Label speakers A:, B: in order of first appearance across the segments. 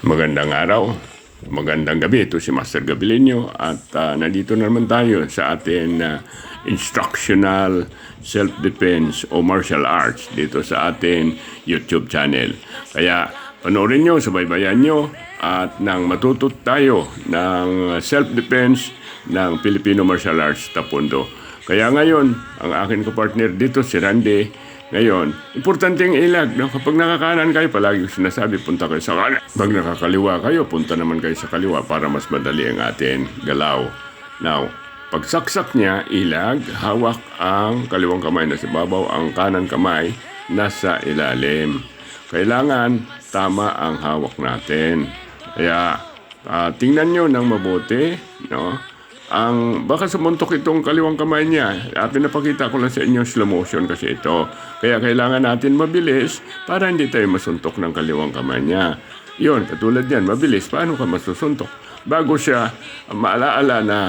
A: Magandang araw, magandang gabi. Ito si Master Gabilinyo at nandito na naman tayo sa ating instructional self-defense o martial arts dito sa ating YouTube channel. Kaya panoorin nyo, subaybayan nyo at nang matuto tayo ng self-defense ng Filipino Martial Arts Taekwondo. Kaya ngayon, ang akin kapartner dito si Randy. Ngayon, importante ang ilag. No? Kapag nakakanan kayo, palagi sinasabi, punta kayo sa kanan. Pag nakakaliwa kayo, punta naman kayo sa kaliwa para mas madali ang ating galaw. Now, pagsaksak niya, ilag, hawak ang kaliwang kamay nasa babaw, ang kanan kamay nasa ilalim. Kailangan tama ang hawak natin. Kaya, tingnan nyo ng mabuti, no? Baka sumuntok itong kaliwang kamay niya. Pinapakita ko lang sa inyo slow motion kasi ito. Kaya kailangan natin mabilis para hindi tayo masuntok ng kaliwang kamay niya. Yun, katulad yan, mabilis. Paano ka masusuntok? Bago siya maalaala na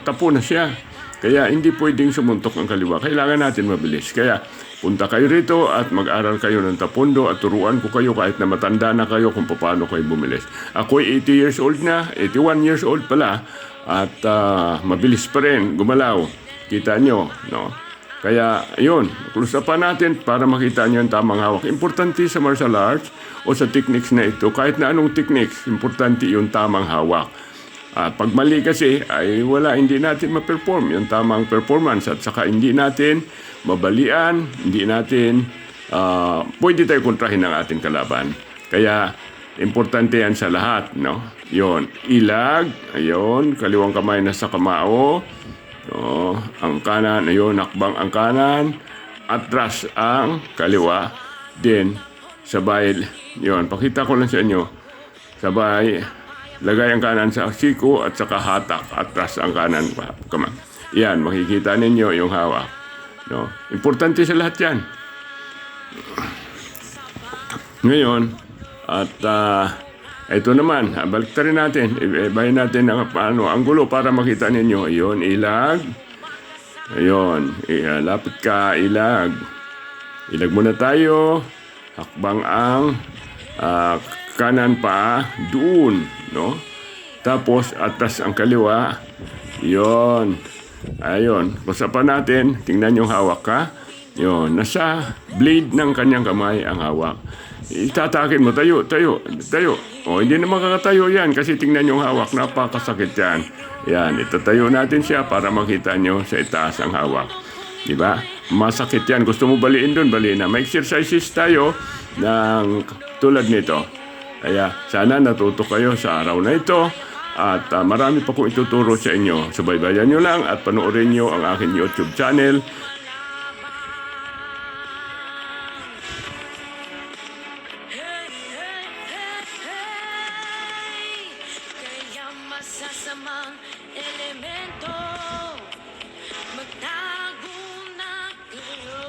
A: tapo na siya. Kaya hindi pwedeng sumuntok ang kaliwa. Kailangan natin mabilis. Kaya punta kayo rito at mag-aral kayo ng taekwondo at turuan ko kayo kahit na matanda na kayo kung paano kayo bumilis. Ako'y 80 years old na, 81 years old pala. At mabilis pa rin gumalaw. Kita nyo, no? Kaya, yun, klusapan natin para makita nyo yung tamang hawak. Importante sa martial arts o sa techniques na ito, kahit na anong techniques, importante yung tamang hawak. Pag mali kasi, ay hindi natin ma-perform yung tamang performance at saka hindi natin mabalian, hindi natin pwede tayo kontrahin ng ating kalaban. Kaya, importante yan sa lahat, no? Yon, ilag, ayon, kaliwang kamay na sa kamao. No, ang kanan, ayon, nakbang ang kanan, atras ang kaliwa. Then, sabay, yon, pakita ko lang sa inyo. Sabay, lagay ang kanan sa siko at saka hatak, atras ang kanan kamay. Yan, makikita ninyo yung hawak. No, importante sa lahat yan. Ngayon, at ito naman, baliktarin natin. Ibahin natin ang gulo para makita ninyo. Ayun, ilag. Ayun, lapit ka, ilag. Ilag muna tayo. Hakbang ang kanan pa doon, no? Tapos, atas ang kaliwa. Ayun. Ayun, kusapan natin. Tingnan yung hawak ka. Ayun, nasa blade ng kanyang kamay ang hawak. Itatakin mo, tayo. O, hindi na makakatayo yan kasi tingnan yung hawak, napakasakit yan. Yan, itatayo natin siya para makita nyo sa itaas ang hawak. Diba? Masakit yan. Gusto mo baliin doon, baliin na. May exercises tayo ng tulad nito. Kaya sana natuto kayo sa araw na ito. At marami pa kong ituturo sa inyo. Subaybayan nyo lang at panoorin nyo ang aking YouTube channel.
B: Masasamang elemento magtago na kayo.